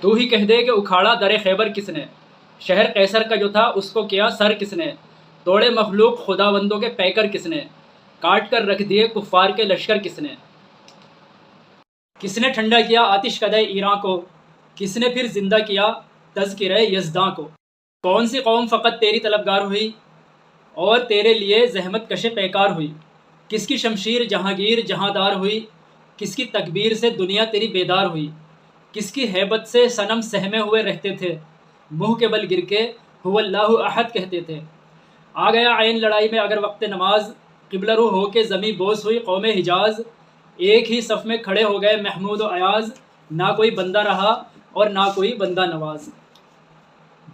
تو ہی کہہ دے کہ اکھاڑا در خیبر کس نے، شہر قیصر کا جو تھا اس کو کیا سر کس نے، توڑے مخلوق خداوندوں کے پیکر کس نے، کاٹ کر رکھ دیے کفار کے لشکر کس نے ٹھنڈا کیا آتش کدے ایراں کو، کس نے پھر زندہ کیا تذکرہ یزداں کو۔ کون سی قوم فقط تیری طلبگار ہوئی اور تیرے لیے زحمت کش پیکار ہوئی، کس کی شمشیر جہانگیر جہاندار ہوئی، کس کی تکبیر سے دنیا تیری بیدار ہوئی، کس کی ہیبت سے صنم سہمے ہوئے رہتے تھے، منہ کے بل گر کے هو اللہ احد کہتے تھے۔ آ گیا عین لڑائی میں اگر وقت نماز، قبلہ رو ہو کے زمیں بوس ہوئی قوم حجاز، ایک ہی صف میں کھڑے ہو گئے محمود و ایاز، نہ کوئی بندہ رہا اور نہ کوئی بندہ نواز۔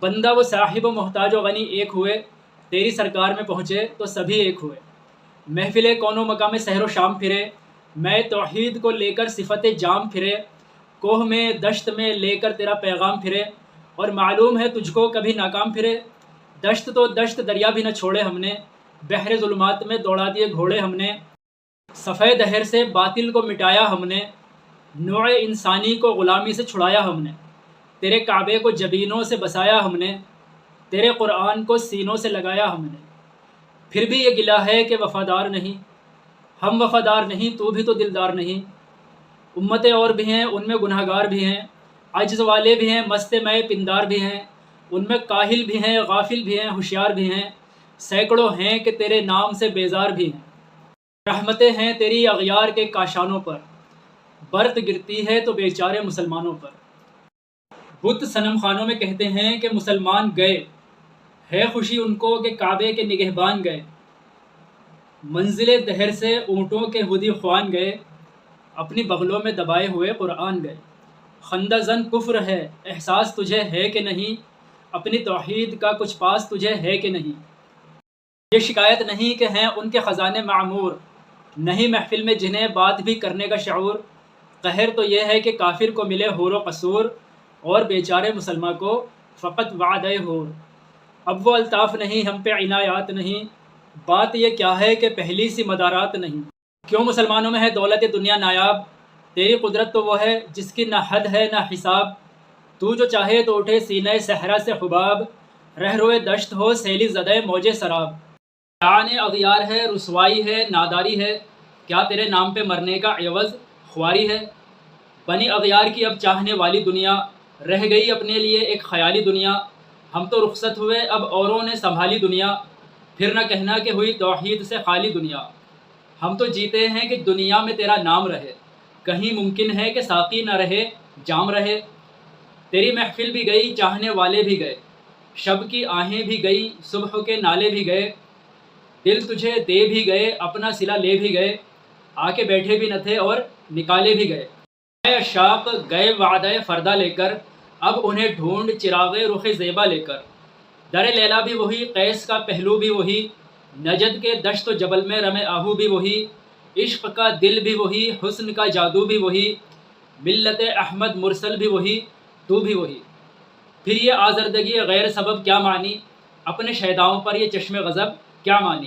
بندہ وہ صاحب و محتاج و غنی ایک ہوئے، تیری سرکار میں پہنچے تو سبھی ایک ہوئے۔ محفل کون و مقام سحر و شام پھرے، میں توحید کو لے کر صفت جام پھرے، کوہ میں دشت میں لے کر تیرا پیغام پھرے، اور معلوم ہے تجھ کو کبھی ناکام پھرے۔ دشت تو دشت دریا بھی نہ چھوڑے ہم نے، بحر ظلمات میں دوڑا دیے گھوڑے ہم نے، صفحہ دہر سے باطل کو مٹایا ہم نے، نوع انسانی کو غلامی سے چھڑایا ہم نے، تیرے کعبے کو جبینوں سے بسایا ہم نے، تیرے قرآن کو سینوں سے لگایا ہم نے۔ پھر بھی یہ گلہ ہے کہ وفادار نہیں، ہم وفادار نہیں تو بھی تو دلدار نہیں۔ امتیں اور بھی ہیں ان میں گناہ گار بھی ہیں، عجز والے بھی ہیں مست میں پندار بھی ہیں، ان میں کاہل بھی ہیں غافل بھی ہیں ہوشیار بھی ہیں، سینکڑوں ہیں کہ تیرے نام سے بیزار بھی ہیں۔ رحمتیں ہیں تیری اغیار کے کاشانوں پر، برت گرتی ہے تو بیچارے مسلمانوں پر۔ بت صنم خانوں میں کہتے ہیں کہ مسلمان گئے، ہے خوشی ان کو کہ کعبے کے نگہبان گئے، منزل دہر سے اونٹوں کے ہدی خوان گئے، اپنی بغلوں میں دبائے ہوئے قرآن گئے۔ خندہ زن کفر ہے احساس تجھے ہے کہ نہیں، اپنی توحید کا کچھ پاس تجھے ہے کہ نہیں۔ یہ شکایت نہیں کہ ہیں ان کے خزانے معمور، نہیں محفل میں جنہیں بات بھی کرنے کا شعور۔ قہر تو یہ ہے کہ کافر کو ملے حور و قصور، اور بیچارے مسلمان کو فقط وعدہ حور۔ اب وہ الطاف نہیں ہم پہ عنایات نہیں، بات یہ کیا ہے کہ پہلی سی مدارات نہیں۔ کیوں مسلمانوں میں ہے دولت دنیا نایاب، تیری قدرت تو وہ ہے جس کی نہ حد ہے نہ حساب۔ تو جو چاہے تو اٹھے سینہ صحرا سے حباب، رہ روئے دشت ہو سیلی زدہ موج سراب۔ لعن اغیار ہے رسوائی ہے ناداری ہے، کیا تیرے نام پہ مرنے کا عوض خواری ہے۔ بنی اغیار کی اب چاہنے والی دنیا، رہ گئی اپنے لیے ایک خیالی دنیا۔ ہم تو رخصت ہوئے اب اوروں نے سنبھالی دنیا، پھر نہ کہنا کہ ہوئی توحید سے خالی دنیا۔ ہم تو جیتے ہیں کہ دنیا میں تیرا نام رہے، کہیں ممکن ہے کہ ساقی نہ رہے جام رہے۔ تیری محفل بھی گئی چاہنے والے بھی گئے، شب کی آہیں بھی گئی صبح کے نالے بھی گئے، دل تجھے دے بھی گئے اپنا صلہ لے بھی گئے، آ کے بیٹھے بھی نہ تھے اور نکالے بھی گئے۔ اے عشاق گئے وعدہ فردہ لے کر، اب انہیں ڈھونڈ چراغ رخ زیبا لے کر۔ در لیلا بھی وہی قیس کا پہلو بھی وہی، نجد کے دشت و جبل میں رمے آہو بھی وہی، عشق کا دل بھی وہی حسن کا جادو بھی وہی، ملت احمد مرسل بھی وہی تو بھی وہی۔ پھر یہ آزردگی غیر سبب کیا مانی، اپنے شیداؤں پر یہ چشم غضب کیا مانی۔